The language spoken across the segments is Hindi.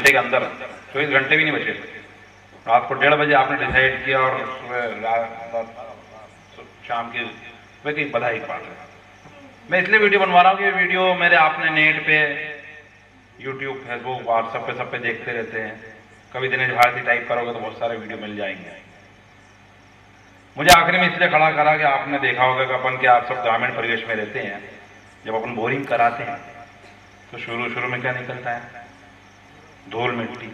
घंटे के अंदर, 24 घंटे भी नहीं बचे, रात को 1:30 बजे आपने डिसाइड किया और शाम के सुबह की बधाई पाठ है। मैं इसलिए वीडियो बनवा रहा हूँ कि वीडियो मेरे आपने नेट पे, यूट्यूब, फेसबुक, व्हाट्सएप पे सब पे देखते रहते हैं। कभी दिनेश भारती टाइप करोगे तो बहुत सारे वीडियो मिल जाएंगे। मुझे आखिरी में इसलिए खड़ा करा कि आपने देखा होगा कि अपन के आप सब ग्रामीण परिवेश में रहते हैं, जब अपन बोरिंग कराते हैं तो शुरू में क्या निकलता है? धूल मिट्टी,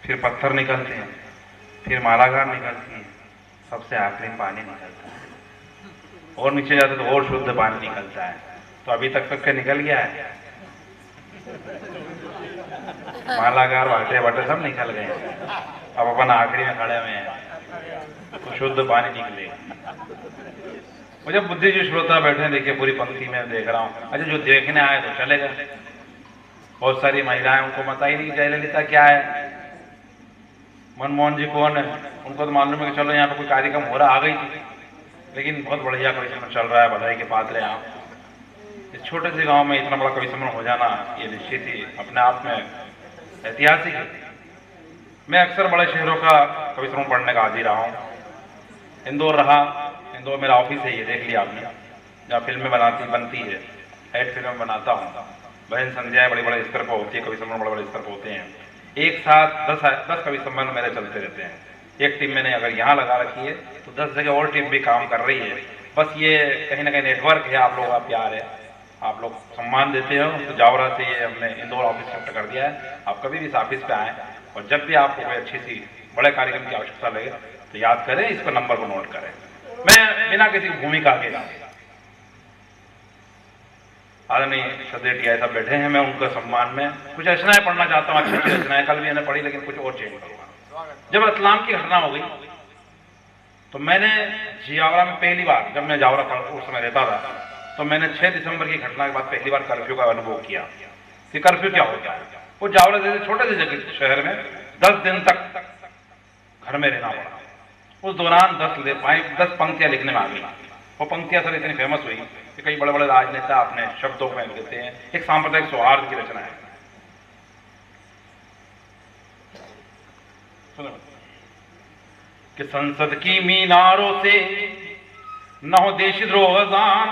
फिर पत्थर निकलते हैं, फिर मालागार निकलती है, सबसे आखिरी पानी निकलता है, और नीचे जाते तो और शुद्ध पानी निकलता है। तो अभी तक क्या निकल गया है? मालागार, वाटे वाटे सब निकल गए हैं। अब अपन आखिरी में खड़े हुए हैं तो शुद्ध पानी निकलेगा। मुझे बुद्धि जो श्रोता बैठे हैं, देखिए पूरी पंक्ति में देख रहा हूँ। अच्छा, जो देखने आए तो चले गए। बहुत सारी महिलाएं, उनको पता ही नहीं जयललिता क्या है, मनमोहन जी कौन है, उनको तो मालूम है कि चलो यहाँ पे कोई कार्यक्रम हो रहा, आ गई थी। लेकिन बहुत बढ़िया कवि सम्मेलन चल रहा है, बधाई के पात्र हैं आप। इस छोटे से गांव में इतना बड़ा कवि सम्मेलन हो जाना, ये निश्चित ही अपने आप में ऐतिहासिक है। मैं अक्सर बड़े शहरों का कवि सम्मेलन पढ़ने का आदी रहा हूँ। इंदौर रहा, इंदौर मेरा ऑफिस है, ये देख लिया आपने, जहाँ फिल्में बनती है, एड फिल्म बनाता हूँ। बहन संध्याएं बड़े बड़े स्तर पर होती है, कवि सम्मेलन बड़े बड़े स्तर पर होते हैं। एक साथ 10 कवि सम्मेलन मेरे चलते रहते हैं। एक टीम मैंने अगर यहाँ लगा रखी है तो 10 जगह और टीम भी काम कर रही है। बस ये कहीं ना कहीं नेटवर्क है, आप लोगों का प्यार है, आप लोग सम्मान देते हो। तो जावरा से ये हमने इंदौर ऑफिस शिफ्ट कर दिया है। आप कभी भी इस ऑफिस पे आए और जब भी आपको कोई अच्छी सी बड़े कार्यक्रम की आवश्यकता लगे तो याद करें, इसको नंबर को नोट करें। मैं बिना किसी भूमिका के, आदरणीय श्रद्धेय टीआई साहब बैठे हैं, मैं उनका सम्मान में कुछ रचनाएं पढ़ना चाहता हूँ। अच्छी अच्छी रचनाएं, कल भी मैंने पढ़ी, लेकिन कुछ और चेंज करूंगा। जब रतलाम की घटना हो गई तो मैंने जावरा में पहली बार, जब मैं जावरा उस समय रहता था, तो मैंने 6 दिसंबर की घटना के बाद पहली बार कर्फ्यू का अनुभव किया कि कर्फ्यू क्या होता है। वो जावरा जैसे छोटे से जगह शहर में 10 दिन तक घर में रहना पड़ा। उस दौरान 10 पंक्तियां लिखने में आ गई। वो पंक्तियां सर इतनी फेमस हुई कि कई बड़े बड़े राजनेता अपने शब्दों में लिखते हैं। एक सांप्रदायिक सौहार्द की रचना है, कि संसद की मीनारों से न हो देशद्रोह गान,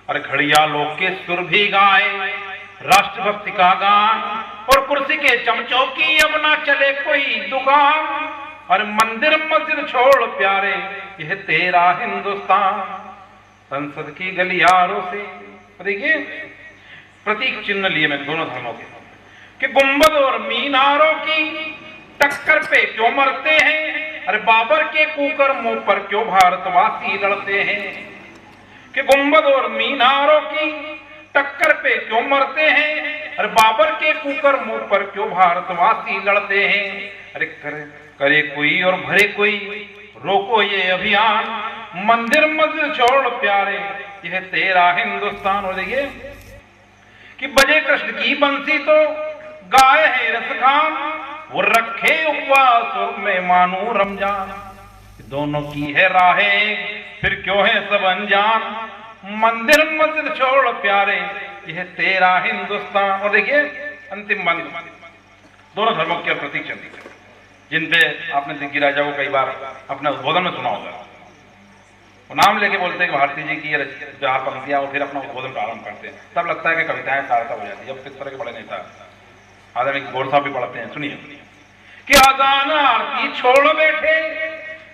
और घड़िया लोग के सुर भी गाए राष्ट्रभक्ति का गान, और कुर्सी के चमचों की अब ना चले कोई दुकान, और मंदिर मस्जिद छोड़ प्यारे यह तेरा हिंदुस्तान। संसद की गलियारों से, देखिए प्रतीक चिन्ह लिए मैं दोनों धर्मों के, कि गुंबद और मीनारों की टक्कर पे क्यों मरते हैं, अरे बाबर के कुकर मुंह पर क्यों भारतवासी लड़ते हैं। कि गुंबद और मीनारों की टक्कर पे क्यों मरते हैं, अरे बाबर के कुकर मुंह पर क्यों भारतवासी लड़ते हैं। अरे करे कोई और भरे कोई, रोको ये अभियान, मंदिर मस्जिद छोड़ प्यारे यह तेरा हिंदुस्तान। और देखिए कि बजे कृष्ण की बंसी तो गाए है रसखान, वो रखे उपवास और मैं मानू रमजान। दोनों की है राहें फिर क्यों है सब अनजान, मंदिर मस्जिद छोड़ प्यारे यह तेरा हिंदुस्तान। और देखिए अंतिम मंत्र, दोनों धर्मों के प्रतीक चिन्ह, जिनपे आपने दिग्गी राजा को कई बार अपने उद्बोधन में सुना होगा। वो नाम लेके बोलते हैं कि भारती जी की 4 पंक्तियां, और फिर अपना उद्बोधन प्रारंभ करते हैं। तब लगता है कि कविताएं सार्थक हो जाती है। जब इस तरह के बड़े नेता आदरणीय गौर साहब भी पढ़ते हैं, सुनिए कि अजान आरती छोड़ बैठे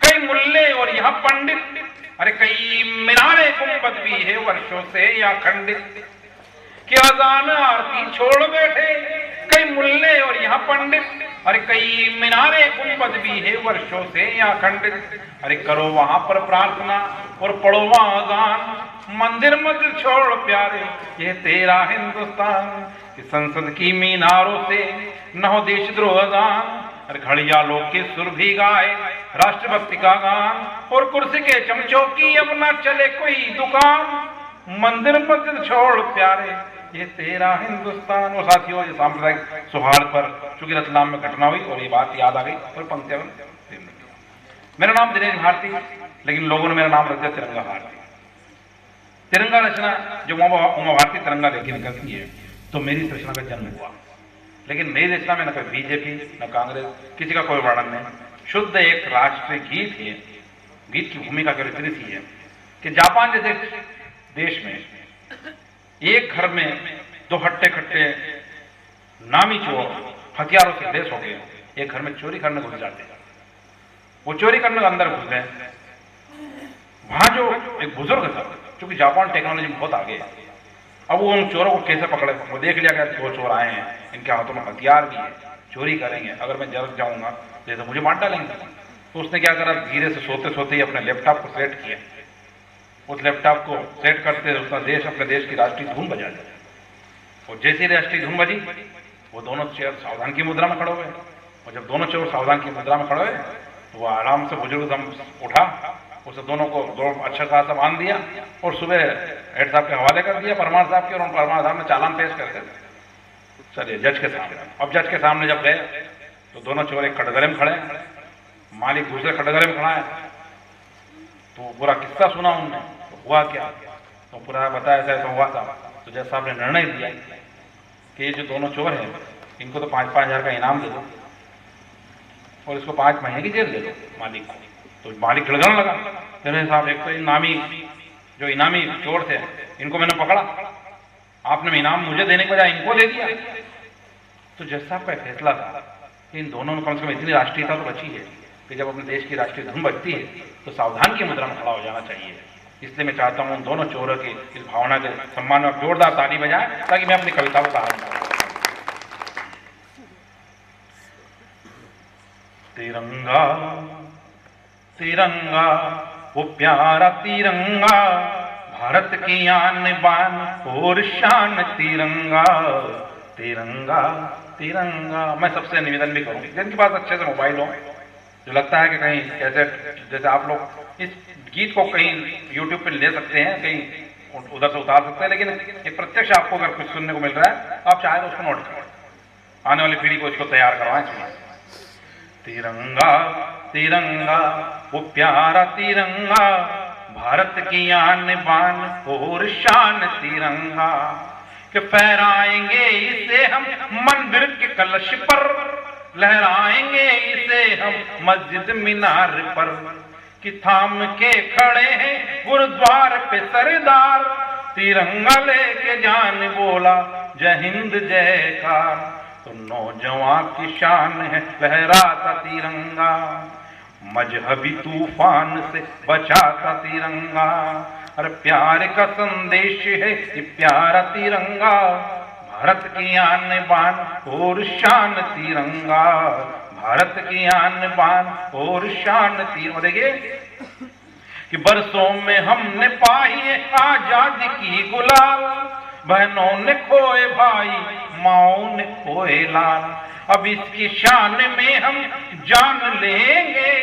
कई मुल्ले और यहाँ पंडित, अरे कई मीनारे गुंबद भी है वर्षों से या खंडित। कि अजान आरती छोड़ बैठे कई मुल्ले और यहाँ पंडित, अरे कई मीनारे गुंबद भी है वर्षों से या खंडित। अरे करो वहां पर प्रार्थना और पढ़ो वहां अजान, मंदिर मस्जिद छोड़ प्यारे ये तेरा हिंदुस्तान। कि संसद की मीनारों से न हो देशद्रोह गान, और घड़िया लोग के सुर भी गाए राष्ट्रभक्ति का गान, और कुर्सी के चमचों की अब ना चले कोई दुकान, मंदिर मस्जिद छोड़ प्यारे ये तेरा हिंदुस्तान। और साथियों, ये सांप्रदायिक सौहार्द पर चूंकि रतलाम में घटना हुई और ये बात याद आ गई, और पंक्तियां मेरा नाम दिनेश भारती, लेकिन लोगों ने मेरा नाम रख दिया तिरंगा भारती। तिरंगा रचना जो उमा भारती तिरंगा लेके निकलती है, तो मेरी रचना का जन्म हुआ लेकिन मेरी रचना में न कोई बीजेपी न कांग्रेस, किसी का कोई वर्णन नहीं, शुद्ध एक राष्ट्रीय गीत है। गीत की भूमिका केवल इतनी सी है कि जापान जैसे देश में एक घर में दो हट्टे कट्टे नामी चोर हथियारों से लैस हो गए, एक घर में चोरी करने घुस जाते हैं। वो चोरी करने के अंदर घुस गए, वहां जो एक बुजुर्ग था, क्योंकि जापान टेक्नोलॉजी में बहुत आगे है, अब वो उन चोरों को कैसे पकड़े। वो देख लिया कि दो चोर आए हैं, इनके हाथों में हथियार भी है, चोरी करेंगे, अगर मैं जल्द जाऊंगा जैसे मुझे मार डालेंगे। तो उसने क्या करा, धीरे से सोते सोते ही अपने लैपटॉप को सेट किया। उस लैपटॉप को सेट करते उसका देश अपने देश की राष्ट्रीय धुन बजा दी, और जैसी राष्ट्रीय धुन बजी वो दोनों चोर सावधान की मुद्रा में खड़े हुए। और जब दोनों चोर सावधान की मुद्रा में खड़े हुए तो वो आराम से बुजुर्ग दम उठा, उसे दोनों को दो अच्छा खासा बांध दिया और सुबह हेड साहब के हवाले कर दिया, परमार साहब के, और परमार साहब ने चालान पेश कर दिया। चलिए जज के सामने। अब जज के सामने जब गए तो दोनों चोर एक कटघरे में खड़े हैं, मालिक दूसरे कटघरे में खड़ा है। तो पूरा किस्सा सुना उनने, तो हुआ क्या, तो पूरा बताया ऐसा हुआ था। तो जज साहब ने निर्णय दिया कि ये जो दोनों चोर हैं इनको तो 5-5 हज़ार का इनाम दे दो और इसको 5 महीने की जेल दे दो मालिक को। तो मालिक गिड़गड़ाने लगा, निर्णय साहब एक तो इनामी चोर थे, इनको मैंने पकड़ा, आपने इनाम मुझे देने के बजाय इनको दे दिया। तो जज साहब का फैसला था कि इन दोनों में कम से कम इतनी राष्ट्रीयता तो बची है कि जब अपने देश की राष्ट्रीय धुन बजती है तो सावधान की मुद्रा में खड़ा हो जाना चाहिए। इसलिए मैं चाहता हूं उन दोनों चोरों की इस भावना के सम्मान में जोरदार ताली बजाएं ताकि मैं अपनी कविता को सहारा दूं। तिरंगा तिरंगा वो प्यारा तिरंगा, भारत की आन बान और शान तिरंगा, तिरंगा तिरंगा। मैं सबसे निवेदन भी करूंगी जिनके पास अच्छे से मोबाइल हो, जो लगता है कि कहीं कैसेट जैसे आप लोग इस गीत को कहीं YouTube पे ले सकते हैं, कहीं उधर से उतार सकते हैं, लेकिन एक प्रत्यक्ष आपको अगर कुछ सुनने को मिल रहा है आप चाहे तो उसको नोट करें, आने वाली पीढ़ी को इसको तैयार करवाएं। तिरंगा तिरंगा वो प्यारा तिरंगा, भारत की आन बान और शान तिरंगा, कि फहराएंगे इसे हम मंदिर के कलश पर, लहराएंगे इसे हम मस्जिद मीनार पर, कि थाम के खड़े हैं गुरुद्वार पे सरदार, तिरंगा लेके जान बोला जय हिंद जयकार। तो नौजवान की शान है लहराता तिरंगा, मजहबी तूफान से बचाता तिरंगा, अरे प्यार का संदेश है ये प्यारा तिरंगा, भारत की आन बान और शान तिरंगा, भारत की आन बान और शान तिरंगा। देखिए कि बरसों में हमने पाई है आजादी की गुलाल, बहनों ने खोए भाई, माओ ने खोए लाल, अब इसकी शान में हम जान लेंगे,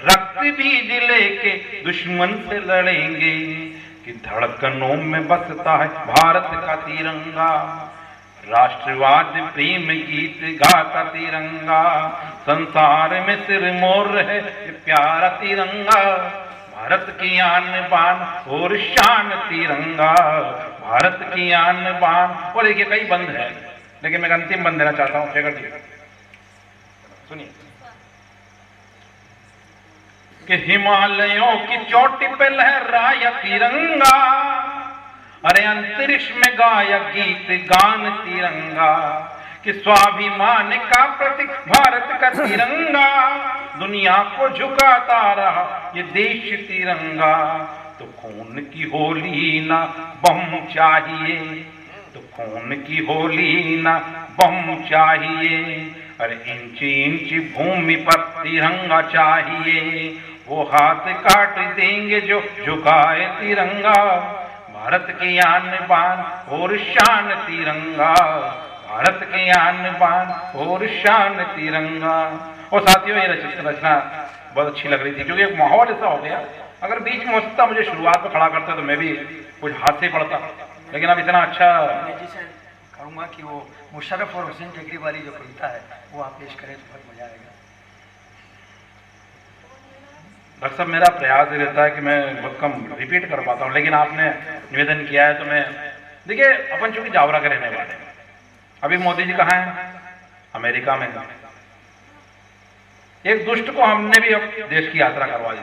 रक्त बीज लेके दुश्मन से लड़ेंगे, कि धड़कनों में बसता है भारत का तिरंगा, राष्ट्रवाद प्रेम गीत गाता तिरंगा, संसार में सिर मोर है प्यारा तिरंगा, भारत की आन बान और शान तिरंगा, भारत की आन बान। और देखिए कई बंद है, लेकिन मैं अंतिम बंद देना चाहता हूं, शेखर जी सुनिए कि हिमालयों की चोटी पे लहराया तिरंगा, अरे अंतरिक्ष में गाया गीत गान तिरंगा, कि स्वाभिमान का प्रतीक भारत का तिरंगा, दुनिया को झुकाता रहा ये देश तिरंगा, तो खून की होली ना बम चाहिए, तो खून की होली ना बम चाहिए, अरे इंच इंच भूमि पर तिरंगा चाहिए, वो हाथ काट देंगे जो झुकाए तिरंगा, भारत की आन बान और शान तिरंगा, भारत की आन बान और शान तिरंगा। और साथियों ये रचना बहुत अच्छी लग रही थी क्योंकि एक माहौल ऐसा हो गया, अगर बीच में हो सकता मुझे शुरुआत में खड़ा करते तो मैं भी कुछ हाथ से पड़ता, लेकिन अब इतना अच्छा कहूँगा कि वो मुशर्रफ और हुसैन टेकरी वाली जो कविता है वो आप पेश करें तो बहुत मजा आएगा। डॉक्टर साहब मेरा प्रयास ये रहता है कि मैं बहुत कम रिपीट कर पाता हूँ, लेकिन आपने निवेदन किया है तो मैं देखिए अपन चूंकि जावरा के रहने वाले हैं, अभी मोदी जी कहाँ हैं, अमेरिका में एक दुष्ट को हमने भी अब देश की यात्रा करवा दी।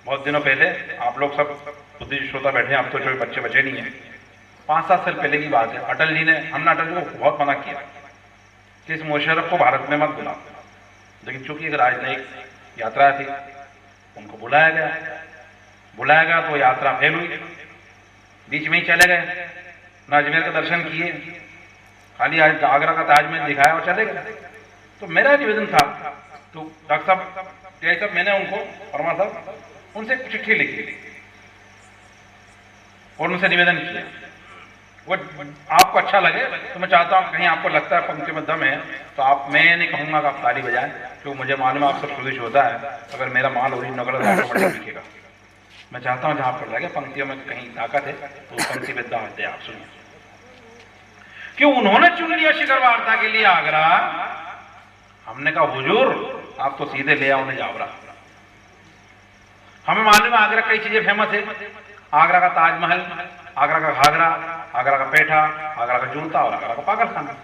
बहुत दिनों पहले, आप लोग सब बुद्धिजीवी श्रोता बैठे हैं, अब तो जो बच्चे बचे नहीं है, 5-7 साल पहले की बात है। अटल जी ने, हमने अटल जी को बहुत मना किया कि इस मुशर्रफ को भारत में मत बुलाओ, लेकिन चूंकि एक राजनयिक यात्रा थी, उनको बुलाया गया तो यात्रा फेल हुई, बीच में ही चले गए, न अजमेर के दर्शन किए, खाली आज आगरा का ताजमहल दिखाया और चले गए। तो मेरा निवेदन था, तो डॉक्टर साहब मैंने उनको, वर्मा साहब, उनसे एक चिट्ठी लिखी और उनसे निवेदन किया, वो आपको अच्छा लगे तो मैं चाहता हूं, कहीं आपको लगता है पंक्ति में दम है तो आप, मैं नहीं कहूंगा कि आप ताली बजाएं, क्योंकि मुझे मालूम है आप सब शुद्ध होता है, अगर मेरा माल ओरिजिनल नकल है तो दिखेगा। मैं चाहता हूं जहां पर लगे पंक्तियों में कहीं ताकत है तो उस पंक्ति पे दाव दे। आप सुनिए क्यों उन्होंने चुन लिया शिखर वार्ता के लिए आगरा। हमने कहा हुजूर आप तो सीधे ले आओ जावरा। हमें मालूम है आगरा कई चीजें फेमस है, आगरा का ताजमहल, आगरा का घाघरा, आगरा का पेठा, आगरा का जूता और आगरा का पागलखाना।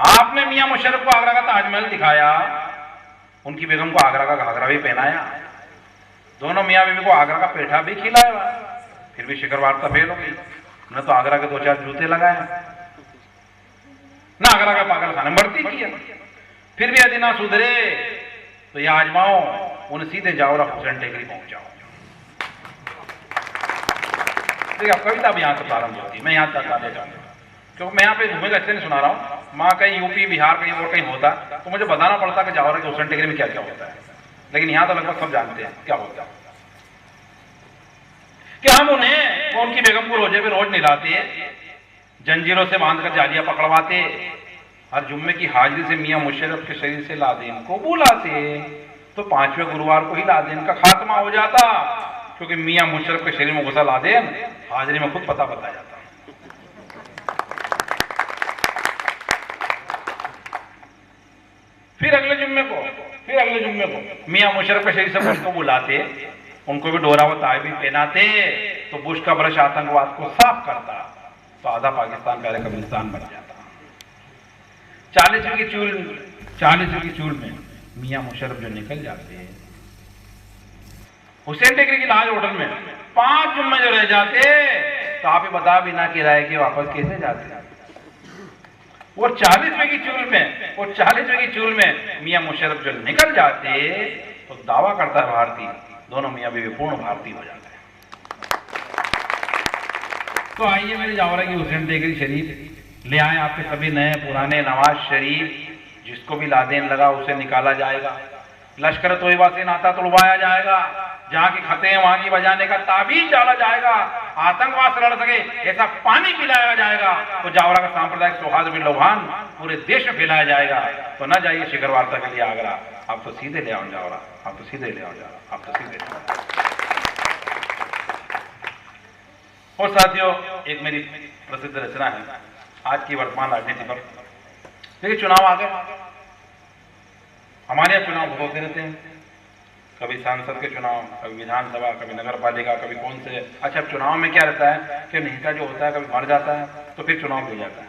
आपने मियां मुशर्रफ को आगरा का ताजमहल दिखाया, उनकी बेगम को आगरा का घाघरा भी पहनाया, दोनों मियां बीवी को आगरा का पेठा भी खिलाया, फिर भी शिखर वार्ता फेल हो गई। न तो आगरा के 2-4 जूते लगाए, ना आगरा का पागलखाना भर्ती किया, फिर भी यदि ना सुधरे तो ये आजमाओ, उन्हें सीधे जाओ हुसैन टेकरी पहुंचाओ। देखिए कविता भी यहां से प्रारंभ होती है, मैं यहां तक आगे जाऊंगा क्योंकि मैं यहाँ पे घूमे अच्छे नहीं सुना रहा हूं। माँ कहीं यूपी बिहार कहीं और कहीं होता तो मुझे बताना पड़ता कि जाओ के हुसैन टेकरी में क्या क्या होता है, लेकिन यहां तो लगभग सब जानते हैं क्या होता है। कि हम उन्हें, उनकी बेगम को रोजे पे रोज नहलाते, जंजीरों से बांधकर जालियां पकड़वाते, हर जुम्मे की हाजिरी से मियां मुशर्रफ के शरीर से लादेन को बुलाते, तो 5वें गुरुवार को ही लादेन का खात्मा हो जाता, क्योंकि मियां मुशर्रफ के शरीर में घुसा लादेन हाजिरी में खुद पता बताया जाता। फिर अगले जुम्मे को मियां मुशर्रफ के शरीर से बुश को बुलाते, उनको भी डोरा व ताय भी पहनाते, तो बुश का ब्रश आतंकवाद को साफ करता, तो आधा पाकिस्तान पहले कब्रिस्तान बन जाता। 40वीं की चूल में मियां मुशर्रफ जो निकल जाते हैं हुसैन टेकरी की लाज होटल में, 5 जुम्मे जो रह जाते, तो आप ही बता बिना किराए के वापस कैसे जाते। वो 40वीं की चूल में मियां मुशर्रफ जो निकल जाते, तो दावा करता है भारतीय, दोनों मियां बीवी पूर्ण भारतीय हो जाते हैं। तो आइए मेरे जावरा की हुसैन टेकरी शरीफ ले आए आपके सभी नए पुराने नवाज शरीफ, जिसको भी लादेन लगा उसे निकाला जाएगा, लश्कर तोयबा से नाता तोड़वाया जाएगा, जहां की खतें वहां की बजाने का ताबीज डाला जाएगा, आतंकवाद से लड़ सके ऐसा पानी पिलाया जाएगा, तो जावरा का सांप्रदायिक सौहार्द भी लोभान पूरे देश में फैलाया जाएगा। तो न जाइए शिखर वार्ता के लिए आगरा, आप तो सीधे ले आओ जावरा, आप तो सीधे ले आओ जावरा, आप तो सीधे ले आओ। और साथियों, एक मेरी प्रसिद्ध रचना है आज की वर्तमान राजनीति पर। देखिए चुनाव आ गए, हमारे यहाँ चुनाव होते रहते हैं, कभी सांसद के चुनाव, कभी विधानसभा, कभी नगर पालिका, कभी कौन से। अच्छा, चुनाव में क्या रहता है कि नेता जो होता है कभी मर जाता है तो फिर चुनाव ले जाता है।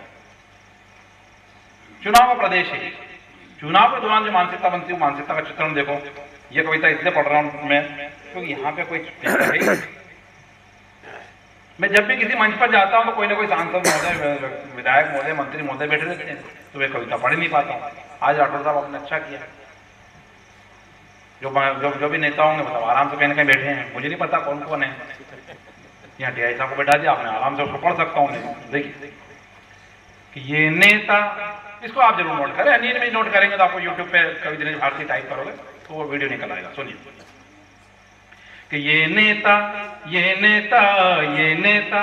चुनाव का प्रदेश है, चुनाव के दौरान जो मानसिकता बनती है, मानसिकता का चित्रण देखो। ये कविता इसलिए पढ़ रहा हूं मैं क्योंकि यहाँ पे कोई मैं जब भी किसी मंच पर जाता हूं तो कोई ना कोई सांसद महोदय, विधायक महोदय, मंत्री महोदय बैठे रहते हैं, तो मैं कविता पढ़ नहीं पाता। आज राठौर साहब आपने अच्छा किया, जो भी नेता होंगे मतलब आराम से कहीं ना कहीं बैठे हैं, मुझे नहीं पता कौन कौन है, यहाँ टीआई साहब को बैठा दिया आपने, आराम से उसको पढ़ सकता हूँ। देखिए कि ये नेता, इसको आप जरूर नोट करें, नींद में नोट करेंगे तो आपको यूट्यूब पे कवि दिनेश भारती टाइप करोगे तो वो वीडियो निकल आएगा। सुनिए कि ये नेता, ये नेता, ये नेता,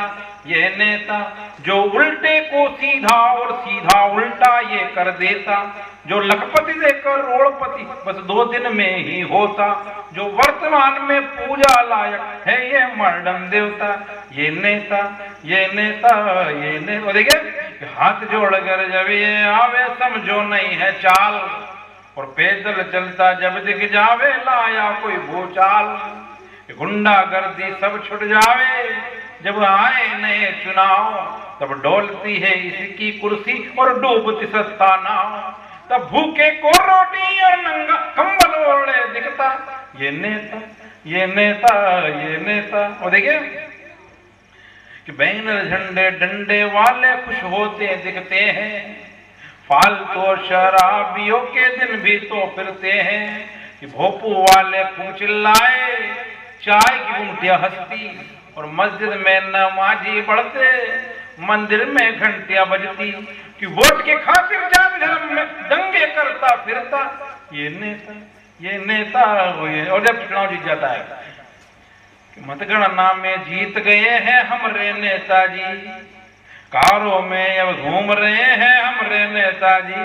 ये नेता जो उल्टे को सीधा और सीधा उल्टा ये कर देता, जो लखपति से करोड़पति बस 2 दिन में ही होता, जो वर्तमान में पूजा लायक है ये मर्डन देवता। ये नेता, ये नेता, ये नेता, देखिए हाथ जोड़कर जब ये आवे समझो नहीं है चाल, और पैदल चलता जब दिख जावे लाया कोई भूचाल, गुंडागर्दी सब छुट जावे जब आए नए चुनाव, तब डोलती है इसकी कुर्सी और डूबती सत्ता नाव। तब भूखे को रोटी और नंगा कंबल ओढ़े दिखता ये नेता, ये नेता, ये नेता। और देखिए कि बैनर झंडे डंडे वाले खुश होते दिखते हैं, फालतू शराबियों के दिन भी तो फिरते हैं। कि भोपू वाले खूब चिल्लाए, चाय की गुमटियां हंसती, और मस्जिद में नमाजी पढ़ते, मंदिर में घंटियां बजती। कि वोट के खातिर जात धर्म में दंगे करता फिरता ये नेता, ये नेता। और जब चुनाव जीत जाता है, मतगणना में जीत गए हैं हमरे नेताजी, कारों में अब घूम रहे हैं हमरे नेताजी।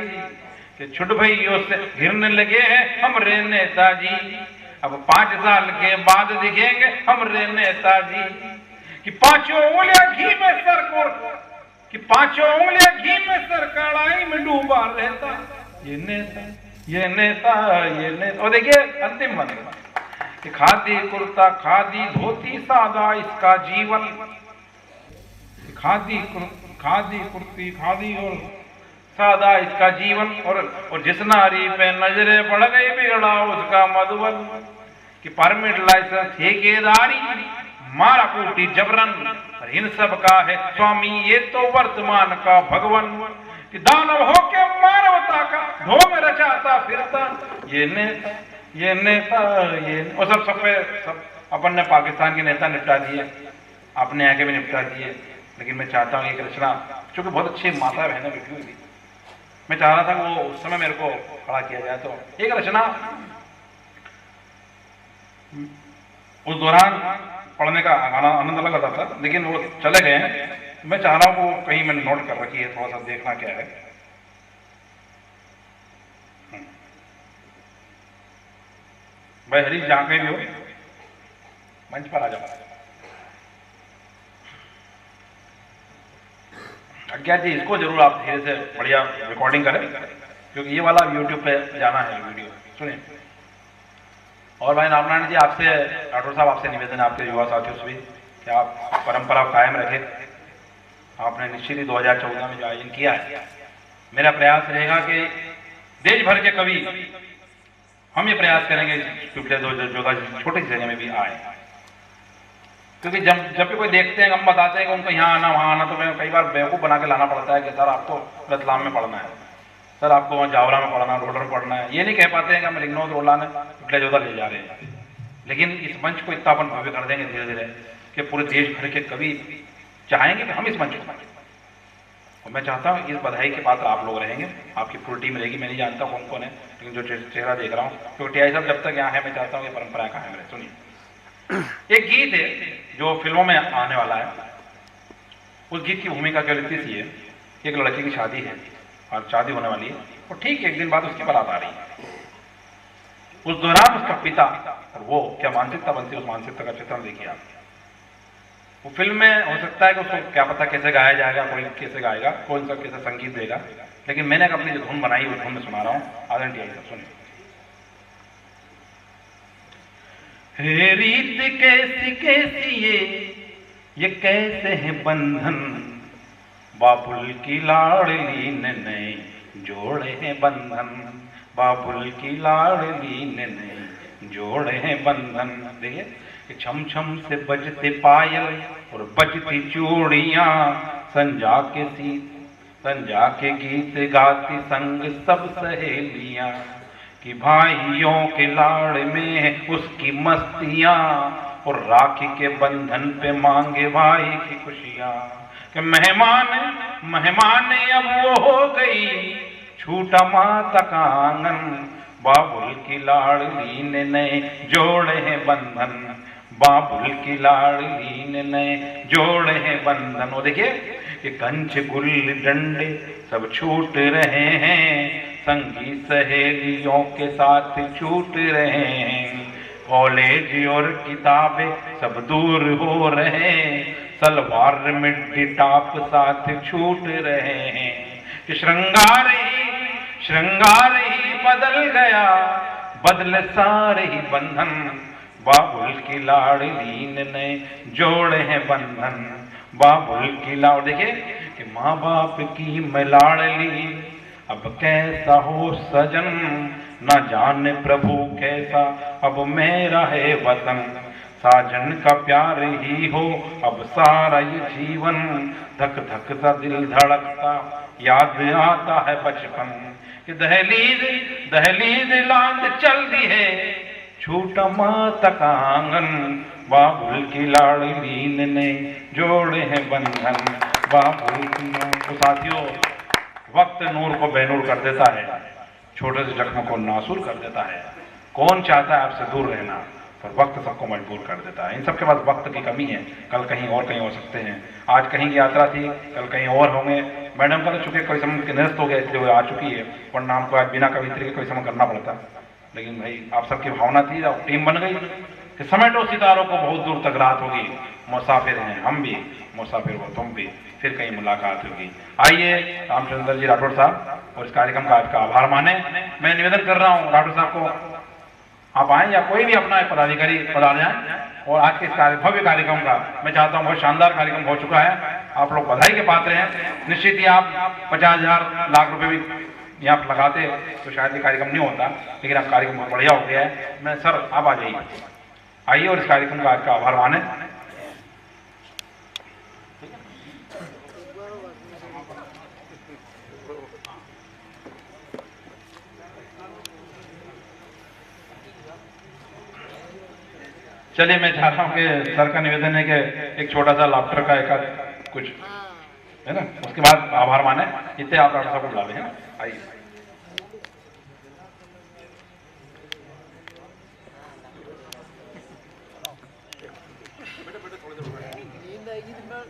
कि छुट भइयों से घिरने लगे हैं हमरे नेताजी, अब 5 साल के बाद दिखेंगे हमरे नेताजी। कि पांचों उंगलियां घी में सर को, कि पांचों उंगलियां घी में सर कढ़ाई में डूबा रहता ये नेता, ये नेता, ये नेता। और देखिए अंतिम मंत्र कि खादी कुर्ता खादी धोती सादा इसका जीवन। खादी कुर्ती खादी और सादा इसका जीवन। और जिस नारी पे नजरे पड़ गई बिगड़ा उसका मधुबन। कि परमिट लाइसेंस ठेकेदारी मारा कूटी जबरन, और इन सब का है स्वामी ये तो वर्तमान का भगवान। कि दानव होके मानवता का ढोंग रचाता फिरता ये नेता, ये नेता, ये। और सब अपन ने पाकिस्तान के नेता निपटा दिए, अपने यहाँ के भी निपटा दिए। लेकिन मैं चाहता हूँ एक रचना, चूंकि बहुत अच्छी माता बहनें बैठी हुई थी, मैं चाह रहा था कि वो उस समय मेरे को खड़ा किया जाए। तो एक रचना उस दौरान पढ़ने का आनंद अलग आता था, लेकिन वो चले गए हैं। मैं चाह रहा हूँ वो कहीं मैंने नोट कर रखी है, थोड़ा सा देखना क्या है। भाई हरीश जहाँ कहीं भी हो मंच पर आ जाओ। अज्ञा जी इसको जरूर आप धीरे से बढ़िया रिकॉर्डिंग करें, क्योंकि ये वाला यूट्यूब पे जाना है वीडियो। सुनिए। और भाई रामनारायण जी आपसे, राठौर साहब आपसे निवेदन है, आपके युवा साथियों से भी, कि आप परंपरा कायम रखें। आपने निश्चित ही 2014 में जो आयोजन किया है, मेरा प्रयास रहेगा कि देश भर के कवि हम ये प्रयास करेंगे पिछले 2014 छोटी सी जगह में भी आए। क्योंकि जब भी कोई देखते हैं, हम बताते हैं कि उनको यहाँ आना वहाँ आना, तो मैं कई बार बेवकूफ़ बना के लाना पड़ता है कि सर आपको रतलाम में पढ़ना है, सर आपको वहाँ जावरा में पढ़ना, रोडर में पढ़ना है। ये नहीं कह पाते हैं कि हम लिखनऊ रोला ने पिछले 14 ले जा रहे हैं। लेकिन इस मंच को इतना अपन भव्य कर देंगे धीरे धीरे कि पूरे देश भर के कवि चाहेंगे कि हम इस मंच को। और मैं चाहता हूँ इस बधाई के पात्र आप लोग रहेंगे, आपकी पूरी टीम रहेगी। मैं नहीं जानता कौन कौन है, लेकिन जो चेहरा देख रहा हूँ, क्योंकि टीआई साहब जब तक यहाँ है, मैं चाहता हूँ ये परंपरा कायम रहे। सुनिए, एक गीत है जो फिल्मों में आने वाला है। उस गीत की भूमिका क्या लिखती सी है, एक लड़की की शादी है और शादी होने वाली है, और ठीक एक दिन बाद उसकी बारात आ रही है। उस दौरान उसका पिता और वो क्या मानसिकता बनती है, उस मानसिकता का चित्रण देखिए आप। वो फिल्म में हो सकता है कि उसको क्या पता कैसे गाया जाएगा, कोई कैसे गाएगा, कौन सा कैसे संगीत देगा, लेकिन मैंने अपनी जो धुन बनाई वो धुन में सुना रहा हूँ। आदरणीय साहब सुनिए। हे रीत कैसी कैसी ये कैसे है बंधन, बाबुल की लाडली ने नए जोड़े हैं बंधन, बाबुल की लाडली ने नए जोड़े हैं बंधन। देखिए छम छम से बजते पायल और बजती चूड़ियां, संजा के गीत गाती संग सब सहेलियां, कि भाइयों के लाड़ में है उसकी मस्तियां, और राखी के बंधन पे मांगे भाई की खुशियां। कि मेहमान अब वो हो गई छूटा माता का आंगन, बाबुल की लाडली ने नए जोड़े हैं बंधन, बाबुल की लाडली ने नए जोड़े हैं बंधन। और देखिए कि कंच गुल्ली डंडे सब छूट रहे हैं, संगी सहेलियों के साथ छूट रहे हैं, कॉलेज और किताबें सब दूर हो रहे हैं, सलवार मिट्टी टाप साथ छूट रहे हैं। कि श्रृंगार ही बदल गया, बदले सारे ही बंधन, बाबुल की लाडली ने जोड़े हैं बंधन, बाबुल की लाड़। देखिए कि माँ बाप की मैं लाडली, अब कैसा हो सजन, न जाने प्रभु कैसा अब मेरा है वतन। साजन का प्यार ही हो अब सारा ये जीवन, धक धक सा दिल धड़कता याद आता है बचपन। कि दहलीज दहलीज लांद चल दी है, छूटा माता का आंगन, बाबुल की लाडली ने जोड़े हैं बंधन, बाबुल की। तो साथियों, वक्त नूर को बेनूर कर देता है, छोटे से जख्म को नासूर कर देता है। कौन चाहता है आपसे दूर रहना, पर वक्त सबको मजबूर कर देता है। इन सबके पास वक्त की कमी है, कल कहीं और कहीं हो सकते हैं। आज कहीं की यात्रा थी, कल कहीं और होंगे। मैडम का तो चूंकि कोई समय के निरस्त हो गया इसलिए वो आ चुकी है, वरना हमको आज बिना कवित्री के कोई समय करना पड़ता। लेकिन भाई आप सबकी भावना थी और टीम बन गई कि समेटो सितारों को बहुत दूर तक रात होगी, मुसाफिर हैं हम भी, मुसाफिर हो तुम भी, फिर कहीं मुलाकात होगी। आइए रामचंद्र जी राठौड़ साहब और इस कार्यक्रम का आपका आभार माने। मैं निवेदन कर रहा हूँ राठौड़ साहब को, आप आए या कोई भी अपना एक पदाधिकारी पधार जाए और आज के इस भव्य कार्यक्रम का मैं चाहता हूँ, बहुत शानदार कार्यक्रम हो चुका है, आप लोग बधाई के पात्र हैं। निश्चित ही आप 50,000 लाख रुपए भी यहाँ पर लगाते तो शायद ये कार्यक्रम नहीं होता, लेकिन अब कार्यक्रम बहुत बढ़िया हो गया है। मैं सर आप आ जाइए, आइए और इस कार्यक्रम का आपका आभार माने। चलिए मैं चाहता हूँ कि सर का निवेदन है कि एक छोटा सा लाफ्टर का एक कुछ है ना, उसके बाद आभार माने। इतने आप राठौड़ साहब को बुला लें, है ना, आइए। नींद आएगी तो मैं